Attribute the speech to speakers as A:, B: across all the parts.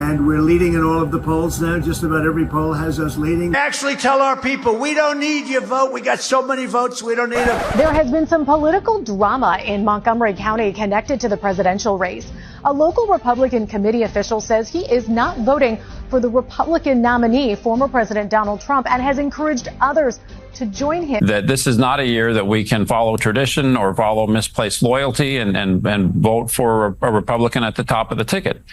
A: And we're leading in all of the polls now. Just about every poll has us leading.
B: Actually tell our people, we don't need your vote. We got so many votes, we don't need them.
C: There has been some political drama in Montgomery County connected to the presidential race. A local Republican committee official says he is not voting for the Republican nominee, former President Donald Trump, and has encouraged others to join him.
D: That this is not a year that we can follow tradition or follow misplaced loyalty and vote for a Republican at the top of the ticket.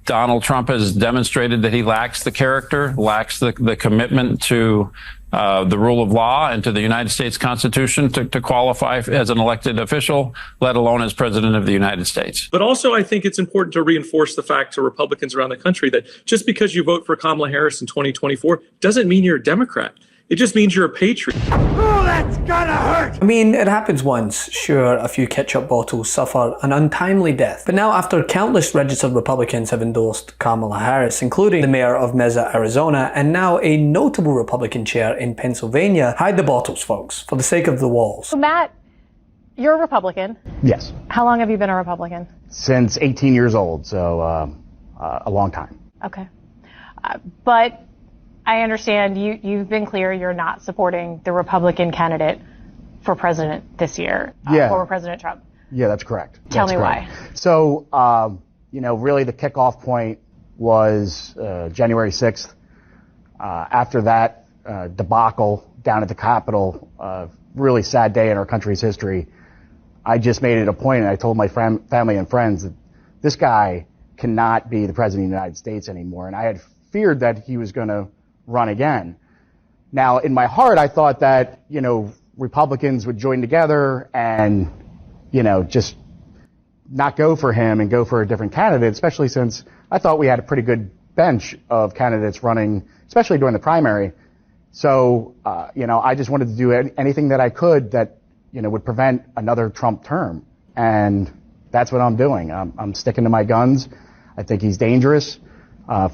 D: Donald Trump has demonstrated that he lacks the character, lacks the commitment to the rule of law and to the United States Constitution to qualify as an elected official, let alone as president of the United States.
E: But also, I think it's important to reinforce the fact to Republicans around the country that just because you vote for Kamala Harris in 2024 doesn't mean you're a Democrat. It just means you're a patriot.
B: Oh, that's gonna hurt.
F: I mean, it happens once. Sure, a few ketchup bottles suffer an untimely death. But now, after countless registered Republicans have endorsed Kamala Harris, including the mayor of Mesa, Arizona, and now a notable Republican chair in Pennsylvania, hide the bottles, folks, for the sake of the walls.
C: So Matt, you're a Republican.
G: Yes.
C: How long have you been a Republican?
G: Since 18 years old, so a long time.
C: Okay. But I understand you've been clear you're not supporting the Republican candidate for president this year, former President Trump.
G: Yeah, that's correct.
C: Tell me why.
G: So, really the kickoff point was January 6th. After that debacle down at the Capitol, really sad day in our country's history, I just made it a point, and I told my family and friends that this guy cannot be the president of the United States anymore. And I had feared that he was going to run again. Now, in my heart, I thought that, Republicans would join together and, just not go for him and go for a different candidate, especially since I thought we had a pretty good bench of candidates running, especially during the primary. So, I just wanted to do anything that I could that, would prevent another Trump term. And that's what I'm doing. I'm sticking to my guns. I think he's dangerous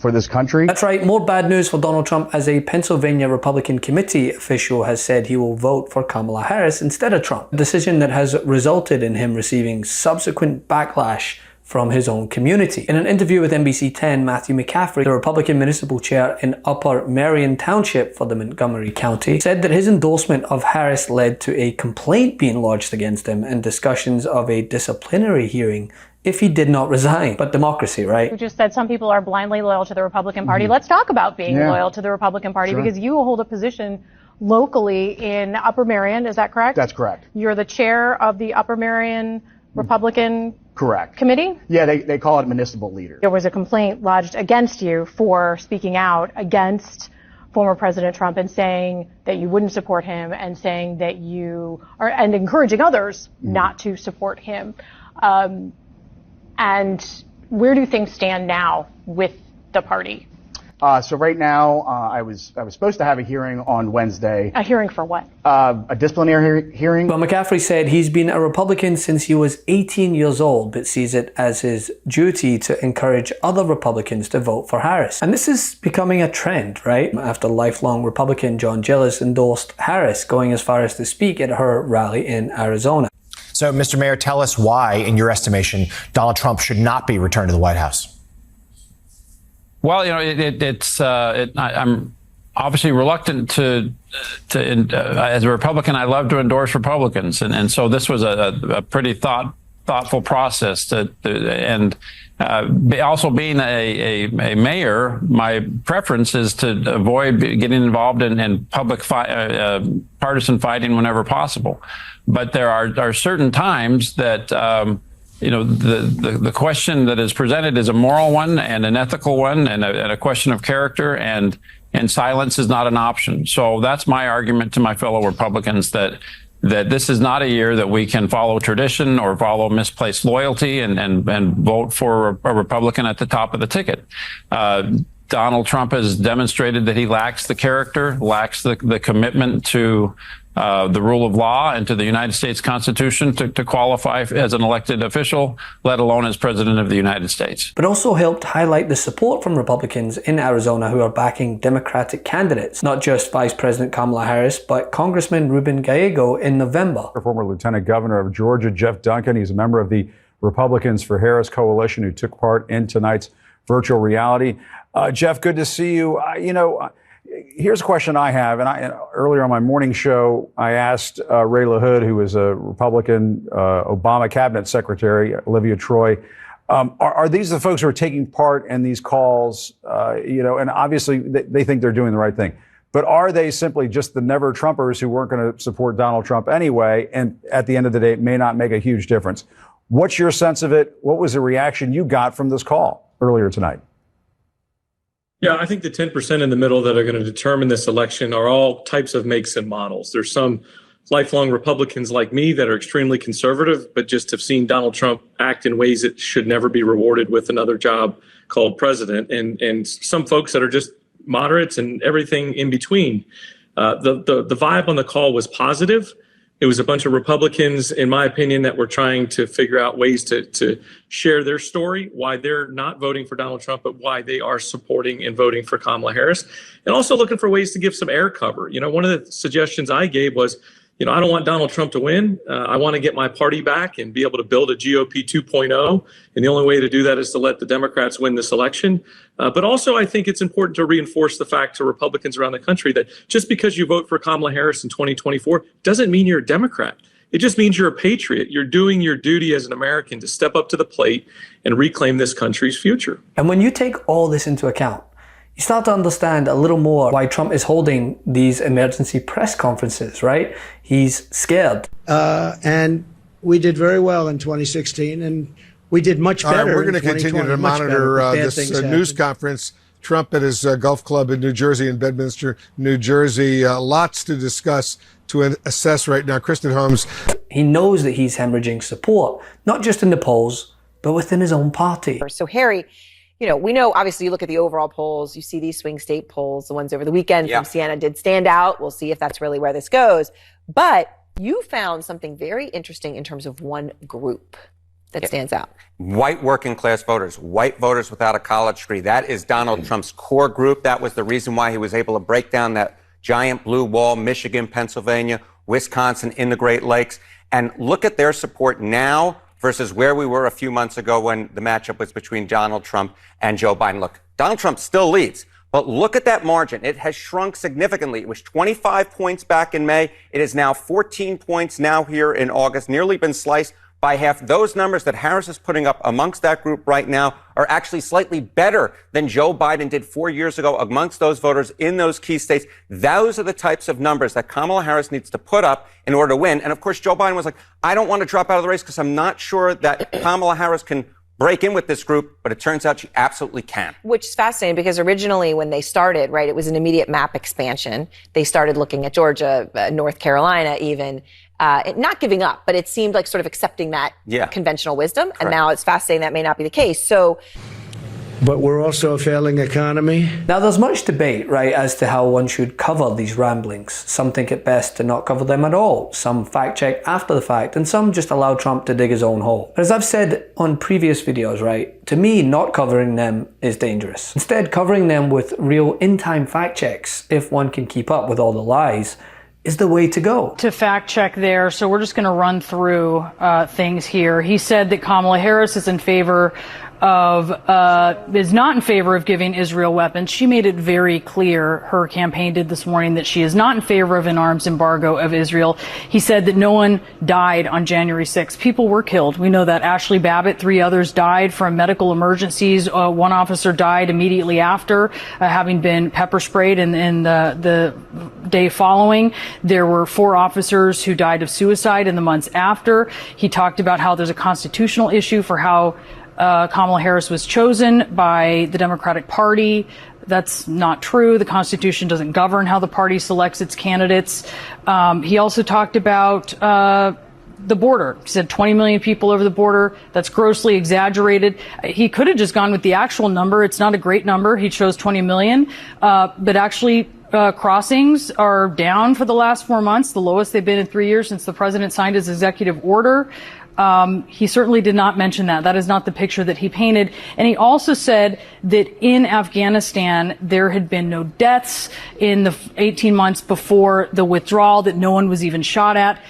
G: for this country.
F: That's right, more bad news for Donald Trump, as a Pennsylvania Republican committee official has said he will vote for Kamala Harris instead of Trump, a decision that has resulted in him receiving subsequent backlash from his own community. In an interview with NBC 10, Matthew McCaffrey, the Republican municipal chair in Upper Merion Township for the Montgomery County, said that his endorsement of Harris led to a complaint being lodged against him and discussions of a disciplinary hearing if he did not resign. But democracy, right?
C: You just said some people are blindly loyal to the Republican Party. Let's talk about being loyal to the Republican Party, because you hold a position locally in Upper Merion. Is that correct?
G: That's correct.
C: You're the chair of the Upper Merion Republican Committee?
G: Yeah, they call it municipal leader.
C: There was a complaint lodged against you for speaking out against former President Trump and saying that you wouldn't support him, and saying that you are, and encouraging others not to support him. And where do things stand now with the party?
G: So right now, I was supposed to have a hearing on Wednesday.
C: A hearing for what?
G: A disciplinary hearing.
F: But McCaffrey said he's been a Republican since he was 18 years old, but sees it as his duty to encourage other Republicans to vote for Harris. And this is becoming a trend, right? After lifelong Republican John Gillis endorsed Harris, going as far as to speak at her rally in Arizona.
H: So, Mr. Mayor, tell us why, in your estimation, Donald Trump should not be returned to the White House.
D: Well, I'm obviously reluctant to as a Republican, I love to endorse Republicans. And so this was a pretty thoughtful process also being a mayor, my preference is to avoid getting involved in public partisan fighting whenever possible. But there are certain times that, the question that is presented is a moral one and an ethical one and a question of character, and silence is not an option. So that's my argument to my fellow Republicans, that this is not a year that we can follow tradition or follow misplaced loyalty and vote for a Republican at the top of the ticket. Donald Trump has demonstrated that he lacks the character, lacks the commitment to the rule of law and to the United States Constitution to qualify as an elected official, let alone as president of the United States.
F: But also helped highlight the support from Republicans in Arizona who are backing Democratic candidates, not just Vice President Kamala Harris, but Congressman Ruben Gallego in November.
I: Former Lieutenant Governor of Georgia, Jeff Duncan, he's a member of the Republicans for Harris coalition who took part in tonight's virtual reality. Jeff, good to see you. Here's a question I have. And earlier on my morning show, I asked Ray LaHood, who is a Republican Obama cabinet secretary, Olivia Troy, are these the folks who are taking part in these calls? And obviously they think they're doing the right thing. But are they simply just the never Trumpers who weren't going to support Donald Trump anyway? And at the end of the day, it may not make a huge difference. What's your sense of it? What was the reaction you got from this call earlier tonight?
E: Yeah, I think the 10% in the middle that are going to determine this election are all types of makes and models. There's some lifelong Republicans like me that are extremely conservative, but just have seen Donald Trump act in ways that should never be rewarded with another job called president. And some folks that are just moderates and everything in between. The vibe on the call was positive. It was a bunch of Republicans, in my opinion, that were trying to figure out ways to share their story, why they're not voting for Donald Trump, but why they are supporting and voting for Kamala Harris, and also looking for ways to give some air cover. One of the suggestions I gave was, I don't want Donald Trump to win. I want to get my party back and be able to build a GOP 2.0. And the only way to do that is to let the Democrats win this election. But also, I think it's important to reinforce the fact to Republicans around the country that just because you vote for Kamala Harris in 2024 doesn't mean you're a Democrat. It just means you're a patriot. You're doing your duty as an American to step up to the plate and reclaim this country's future.
F: And when you take all this into account, you start to understand a little more why Trump is holding these emergency press conferences, right? He's scared.
B: And we did very well in 2016, and we did much better.
J: All right, we're going to continue to monitor this news conference. Trump at his golf club in New Jersey, in Bedminster, New Jersey. Lots to discuss, to assess right now. Kristen Holmes.
F: He knows that he's hemorrhaging support, not just in the polls, but within his own party.
K: So, Harry, we know, obviously, you look at the overall polls, you see these swing state polls, the ones over the weekend from Siena did stand out. We'll see if that's really where this goes. But you found something very interesting in terms of one group that stands out.
L: White working class voters, white voters without a college degree. That is Donald Trump's core group. That was the reason why he was able to break down that giant blue wall, Michigan, Pennsylvania, Wisconsin, in the Great Lakes. And look at their support now versus where we were a few months ago when the matchup was between Donald Trump and Joe Biden. Look, Donald Trump still leads, but look at that margin. It has shrunk significantly. It was 25 points back in May. It is now 14 points now here in August, nearly been sliced by half. Those numbers that Harris is putting up amongst that group right now are actually slightly better than Joe Biden did 4 years ago amongst those voters in those key states. Those are the types of numbers that Kamala Harris needs to put up in order to win. And of course, Joe Biden was like, I don't want to drop out of the race because I'm not sure that Kamala Harris can break in with this group, but it turns out she absolutely can.
K: Which is fascinating because originally when they started, right, it was an immediate map expansion. They started looking at Georgia, North Carolina even, not giving up, but it seemed like sort of accepting that conventional wisdom. Correct. And now it's fascinating that may not be the case. So,
B: but we're also a failing economy.
F: Now, there's much debate, right, as to how one should cover these ramblings. Some think it best to not cover them at all. Some fact check after the fact, and some just allow Trump to dig his own hole. As I've said on previous videos, right, to me, not covering them is dangerous. Instead, covering them with real in-time fact checks, if one can keep up with all the lies, is the way to go.
M: To fact check there, so we're just going to run through things here. He said that Kamala Harris is not in favor of giving Israel weapons. She made it very clear, her campaign did this morning, that she is not in favor of an arms embargo of Israel. He said that no one died on January 6th. People were killed. We know that. Ashley Babbitt, 3 others died from medical emergencies. One officer died immediately after, having been pepper sprayed in the day following. There were 4 officers who died of suicide in the months after. He talked about how there's a constitutional issue for how Kamala Harris was chosen by the Democratic Party. That's not true. The Constitution doesn't govern how the party selects its candidates. He also talked about the border. He said 20 million people over the border. That's grossly exaggerated. He could have just gone with the actual number. It's not a great number. He chose 20 million. But actually, crossings are down for the last 4 months, the lowest they've been in 3 years since the president signed his executive order. He certainly did not mention that. That is not the picture that he painted. And he also said that in Afghanistan, there had been no deaths in the 18 months before the withdrawal, that no one was even shot at.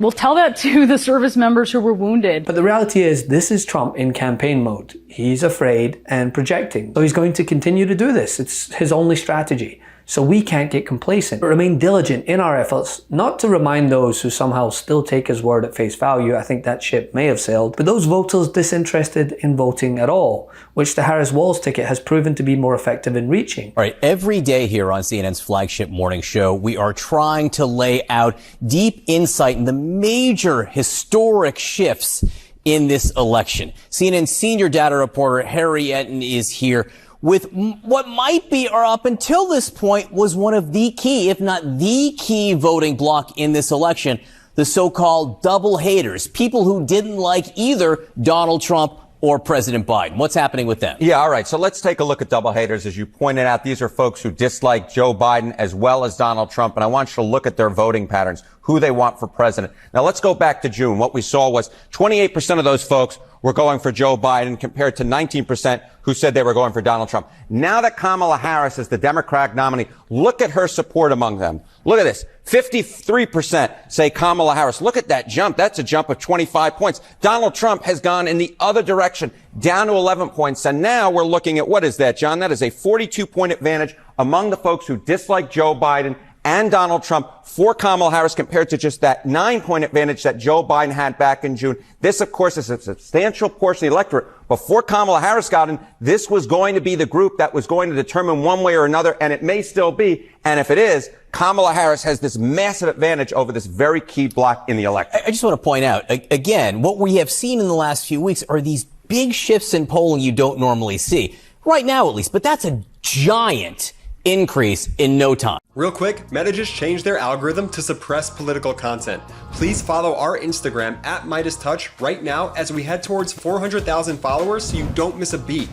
M: Well, tell that to the service members who were wounded.
F: But the reality is, this is Trump in campaign mode. He's afraid and projecting. So he's going to continue to do this. It's his only strategy. So we can't get complacent, but remain diligent in our efforts, not to remind those who somehow still take his word at face value. I think that ship may have sailed, but those voters disinterested in voting at all, which the Harris-Walz ticket has proven to be more effective in reaching.
N: All right, every day here on CNN's flagship morning show, we are trying to lay out deep insight in the major historic shifts in this election. CNN senior data reporter Harry Etten is here with what might be, or up until this point, was one of the key, if not the key voting bloc in this election, the so-called double haters, people who didn't like either Donald Trump or President Biden. What's happening with them?
L: Yeah, all right. So let's take a look at double haters. As you pointed out, these are folks who dislike Joe Biden as well as Donald Trump. And I want you to look at their voting patterns, who they want for president. Now, let's go back to June. What we saw was 28% of those folks were going for Joe Biden compared to 19% who said they were going for Donald Trump. Now that Kamala Harris is the Democratic nominee, look at her support among them. Look at this. 53% say Kamala Harris. Look at that jump. That's a jump of 25 points. Donald Trump has gone in the other direction, down to 11 points. And now we're looking at, what is that, John? That is a 42-point advantage among the folks who dislike Joe Biden and Donald Trump for Kamala Harris compared to just that 9-point advantage that Joe Biden had back in June. This, of course, is a substantial portion of the electorate. Before Kamala Harris got in, this was going to be the group that was going to determine one way or another, and it may still be. And if it is, Kamala Harris has this massive advantage over this very key bloc in the electorate.
N: I just want to point out, again, what we have seen in the last few weeks are these big shifts in polling you don't normally see. Right now, at least. But that's a giant increase in no time.
O: Real quick, Meta just changed their algorithm to suppress political content. Please follow our Instagram at MeidasTouch right now as we head towards 400,000 followers so you don't miss a beat.